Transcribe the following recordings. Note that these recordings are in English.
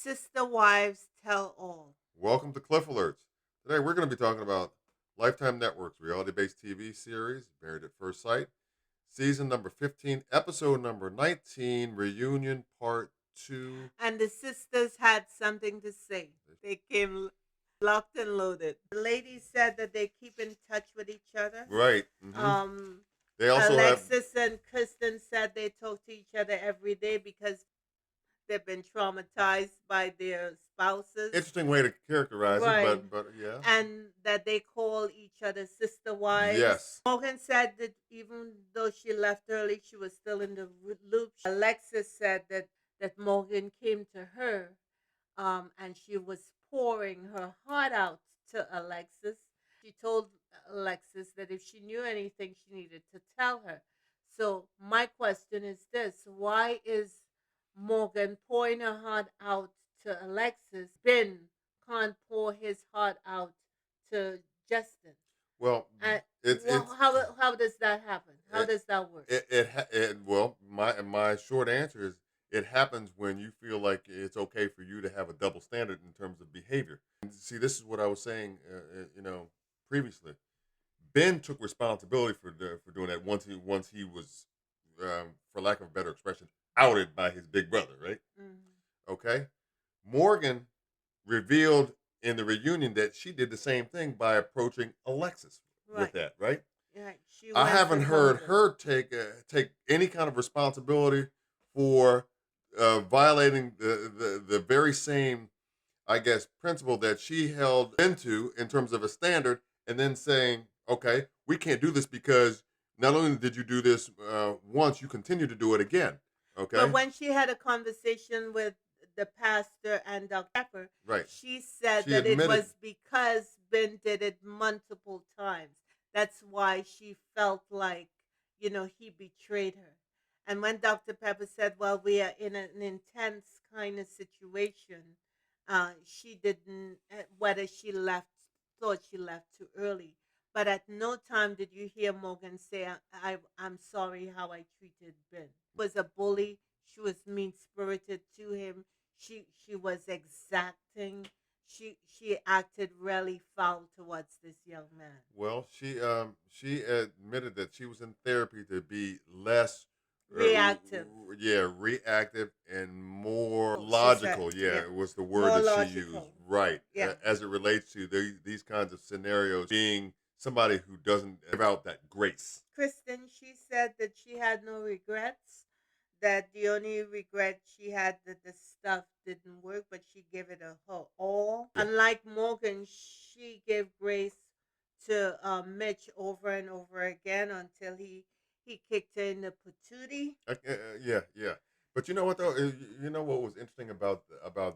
Sister Wives Tell All. Welcome to Cliff Alerts. Today we're going to be talking about Lifetime Network's reality-based TV series, Married at First Sight, season number 15, episode number 19, Reunion Part 2. And the sisters had something to say. They came locked and loaded. The ladies said that they keep in touch with each other. Right. They also Alexis and Kristen said they talk to each other every day because they've been traumatized by their spouses. Interesting way to characterize it, but yeah. And that they call each other sister wives. Yes. Morgan said that even though she left early, she was still in the loop. Alexis said that Morgan came to her and she was pouring her heart out to Alexis. She told Alexis that if she knew anything, she needed to tell her. So my question is this: why is Morgan pouring her heart out to Alexis? Ben can't pour his heart out to Justin. Well, how does that happen? How does that work? My short answer is it happens when you feel like it's okay for you to have a double standard in terms of behavior. And see, this is what I was saying, previously. Ben took responsibility for doing that once he was, for lack of a better expression, outed by his big brother, right? Mm-hmm. Okay. Morgan revealed in the reunion that she did the same thing by approaching Alexis with that, right? Yeah, I haven't heard her take any kind of responsibility for violating the very same, I guess, principle that she held into in terms of a standard, and then saying, okay, we can't do this because not only did you do this once, you continue to do it again. Okay. But when she had a conversation with the pastor and Dr. Pepper, right, she said that it was because Ben did it multiple times. That's why she felt like, he betrayed her. And when Dr. Pepper said, well, we are in an intense kind of situation, she didn't, whether she thought she left too early. But at no time did you hear Morgan say, I'm sorry how I treated Ben. Was a bully. She was mean-spirited to him. She was exacting. She acted really foul towards this young man. Well, she admitted that she was in therapy to be less reactive. Reactive and more logical. It was the word more that logical. She used. Right. As it relates to these kinds of scenarios, being somebody who doesn't give out that grace. Kristen, she said that she had no regrets, that the only regret she had that the stuff didn't work, but she gave it her all. Yeah. Unlike Morgan, she gave grace to Mitch over and over again until he kicked her in the patootie. Yeah. But you know what though? You know what was interesting about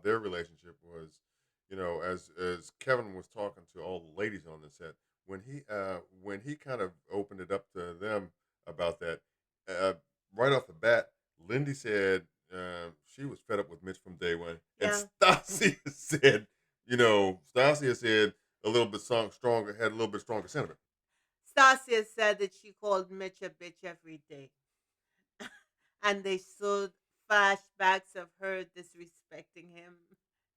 their relationship was, as Kevin was talking to all the ladies on the set, when he kind of opened it up to them about that, right off the bat, Lindy said she was fed up with Mitch from day one, and Stacia said, a little bit stronger, had a little bit stronger sentiment. Stacia said that she called Mitch a bitch every day, and they showed flashbacks of her disrespecting him,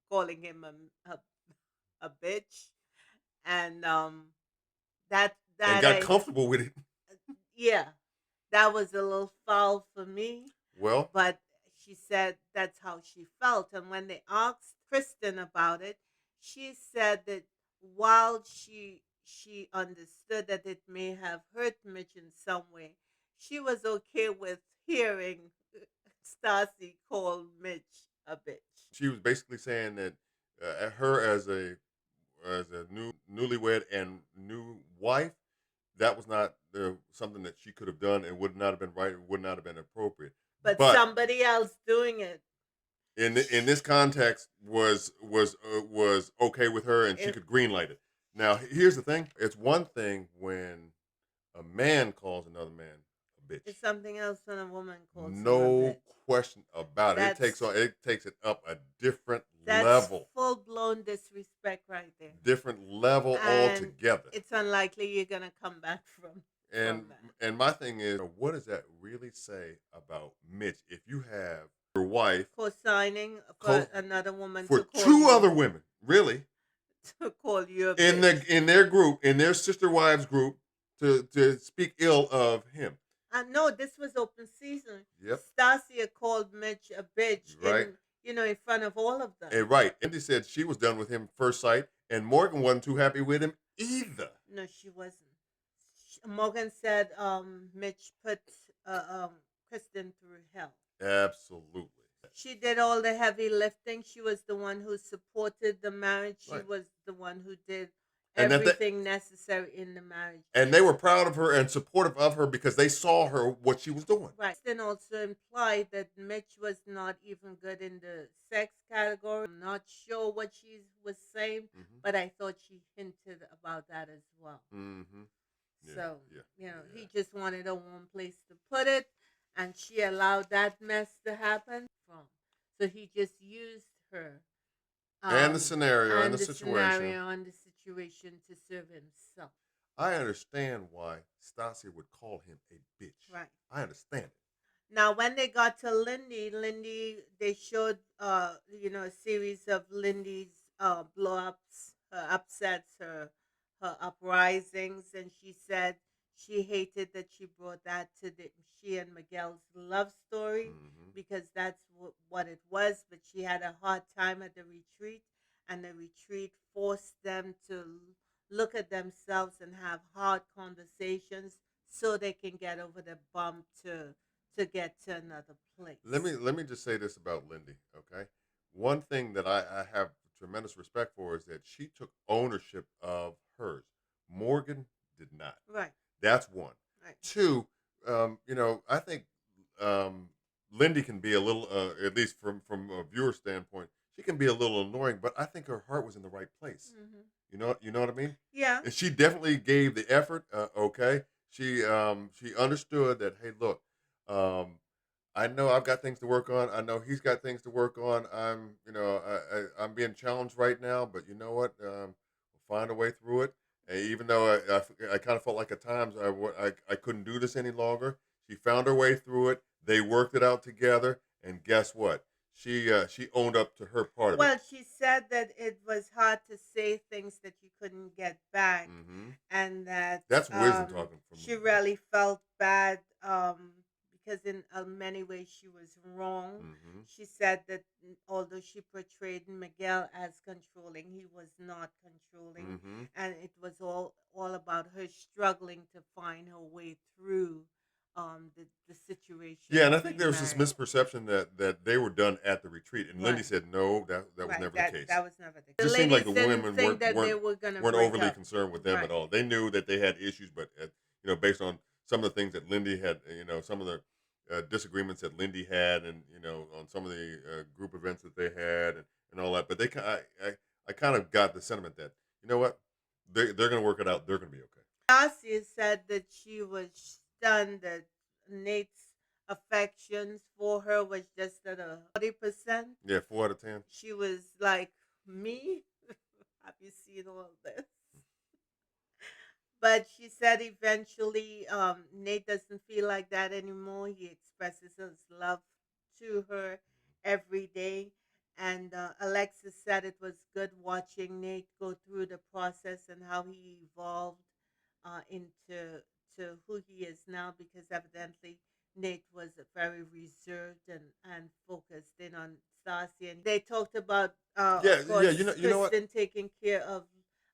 calling him a bitch, and that and got comfortable with it. Yeah, that was a little foul for me. Well, but she said that's how she felt, and when they asked Kristen about it, she said that while she understood that it may have hurt Mitch in some way, she was okay with hearing Stacia call Mitch a bitch. She was basically saying that her as a newlywed and new wife, that was not something that she could have done, and would not have been right, and would not have been appropriate. But somebody else doing it in this context was okay with her, and she could greenlight it. Now, here's the thing: it's one thing when a man calls another man a bitch. It's something else when a woman calls. No question about it. It takes it up a different level. Full blown disrespect right there. Different level altogether. It's unlikely you're gonna come back from. And my thing is, what does that really say about Mitch? If you have her wife Co-signing for co- another woman for to call two you other women, really, to call you a in bitch. their group, in their sister wives group, to speak ill of him. No, this was open season. Yep. Stacia called Mitch a bitch Right. in front of all of them. Right. Lindy said she was done with him first sight, and Morgan wasn't too happy with him either. No, she wasn't. Morgan said Mitch put Kristen through hell. Absolutely. She did all the heavy lifting. She was the one who supported the marriage. She Right. was the one who did And that they, everything necessary in the marriage. and they were proud of her and supportive of her because they saw her what she was doing. Right. Kristen also implied that Mitch was not even good in the sex category. I'm not sure what she was saying, but I thought she hinted about that as well. Mm-hmm. Yeah, So, yeah. he just wanted a warm place to put it, and she allowed that mess to happen. So he just used her And the scenario and the situation. scenario and the situation to serve himself. I understand why Stacia would call him a bitch. Right. I understand it. Now, when they got to Lindy, they showed, a series of Lindy's blow-ups, her upsets, her uprisings, and she said she hated that she brought that to she and Miguel's love story because that's what it was. But she had a hard time at the retreat, and the retreat forced them to look at themselves and have hard conversations so they can get over the bump to get to another place. Let me just say this about Lindy, okay? One thing that I have tremendous respect for is that she took ownership of hers. Morgan did not. Right. That's one. Right. Two, I think Lindy can be a little, at least from a viewer standpoint, she can be a little annoying. But I think her heart was in the right place. Mm-hmm. You know what I mean? Yeah. And she definitely gave the effort. Okay, she understood that. Hey, look, I know I've got things to work on. I know he's got things to work on. I'm being challenged right now, but you know what? We'll find a way through it. And even though I kind of felt like at times I couldn't do this any longer, she found her way through it. They worked it out together, and guess what? She owned up to her part of it. Well, she said that it was hard to say things that you couldn't get back, and that That's wisdom talking from she really felt bad because in many ways she was wrong. She said that although she portrayed Miguel as controlling, he was not controlling, and it was all about her struggling to find her way through the situation. Yeah, and I of think being there was this married. misperception that they were done at the retreat, and Lindy Right. said no, that was Right, never the case. that was never the It case. just The seemed like ladies the didn't women think that they were going to weren't break overly up. concerned with them Right. at all. They knew that they had issues, but based on some of the things that Lindy had, some of the disagreements that Lindy had, and on some of the group events that they had, and all that. But I kind of got the sentiment that you know what, they're going to work it out. They're going to be okay. Stacia said that she was stunned that Nate's affections for her was just at a 40%. Yeah, 4 out of 10. She was like, me? Have you seen all this? But she said eventually Nate doesn't feel like that anymore. He expresses his love to her every day. And Alexis said it was good watching Nate go through the process and how he evolved into who he is now, because evidently Nate was very reserved and focused in on Stacia. And they talked about, Yeah, of course, yeah. You know what? Kristen taking care of,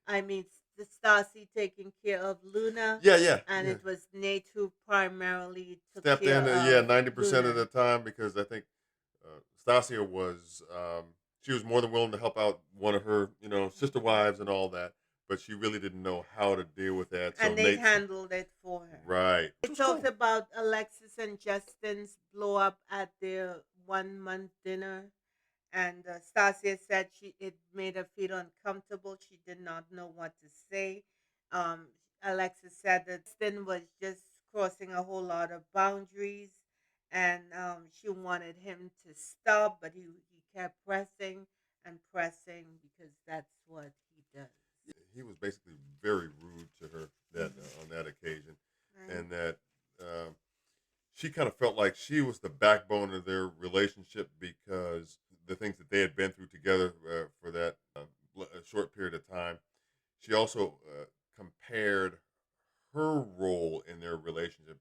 the Stacy taking care of Luna. Yeah. And it was Nate who primarily took Stepped care in, of 90% of Luna. the time, because I think Stacia was she was more than willing to help out one of her sister wives and all that, but she really didn't know how to deal with that. So And Nate Nate handled it for her. right. They talked about Alexis and Justin's blow up at their 1 month dinner. And Stacia said it made her feel uncomfortable. She did not know what to say. Um, Alexis said that Justin was just crossing a whole lot of boundaries, and she wanted him to stop, but he kept pressing and pressing because that's what he does. He was basically very rude to her that on that occasion, Right. and that she kind of felt like she was the backbone of their relationship because the things that they had been through together for that short period of time. She also compared her role in their relationship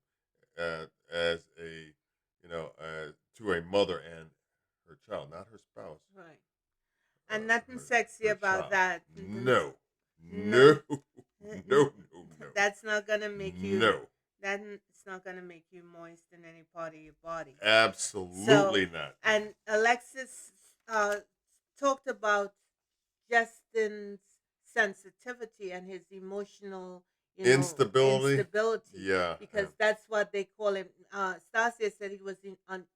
as a, to a mother and her child, not her spouse. Right. And nothing sexy Her about child. that. No, No. no, no, no, That's not gonna make you. no. That's not gonna make you moist in any part of your body. So, Absolutely not. and Alexis talked about Justin's sensitivity and his emotional, Instability. instability, Yeah. because that's what they call him. Stacia said he was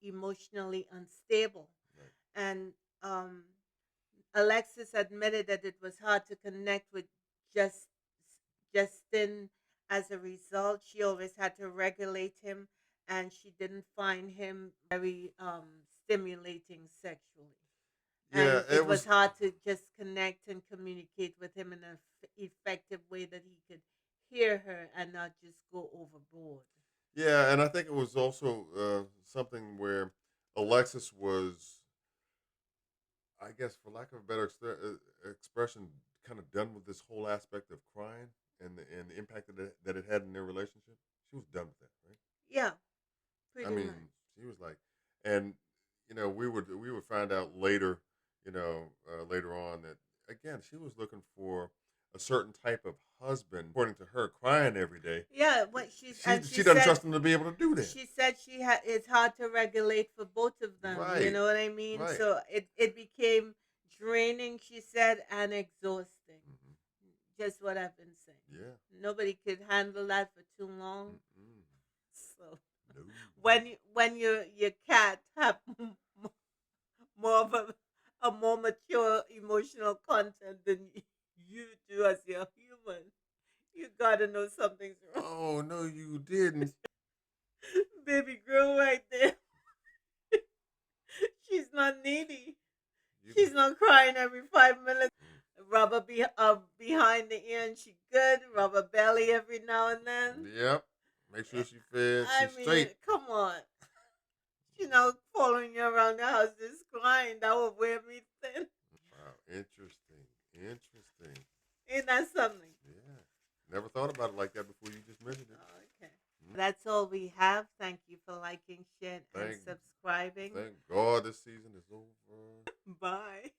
emotionally unstable, Right. and Alexis admitted that it was hard to connect with just Justin. As a result, she always had to regulate him, and she didn't find him very stimulating sexually. Yeah, And it was hard to just connect and communicate with him in an effective way that he could hear her and not just go overboard. Yeah, and I think it was also something where Alexis was, I guess, for lack of a better expression, kind of done with this whole aspect of crying and the impact that it had in their relationship. She was done with that, right? Yeah, I pretty mean, much. she was like, and we would find out later, later on that again she was looking for a certain type of husband, according to her, crying every day. Yeah, what she She doesn't said, trust him to be able to do that. she said it's hard to regulate for both of them. You Right, know what I mean? right. So it became draining, she said, and exhausting. Hmm. Just what I've been saying. Yeah. Nobody could handle that for too long. Mm-mm. So No. when your cat have more of a more mature emotional content than you do as your human, you gotta know something's wrong. Oh no, you didn't. Baby girl right there. She's not needy. You, She's not crying every 5 minutes. Rubber behind the ear and she good. Rubber belly every now and then. yep. Make sure she fed. I She's mean, straight. come on. Following you around the house just crying. That would wear me thin. Wow, interesting. Interesting. Ain't that something? Yeah. Never thought about it like that before you just mentioned it. Okay. That's all we have. Thank you for liking, sharing, and Thank subscribing. thank God this season is over. Bye.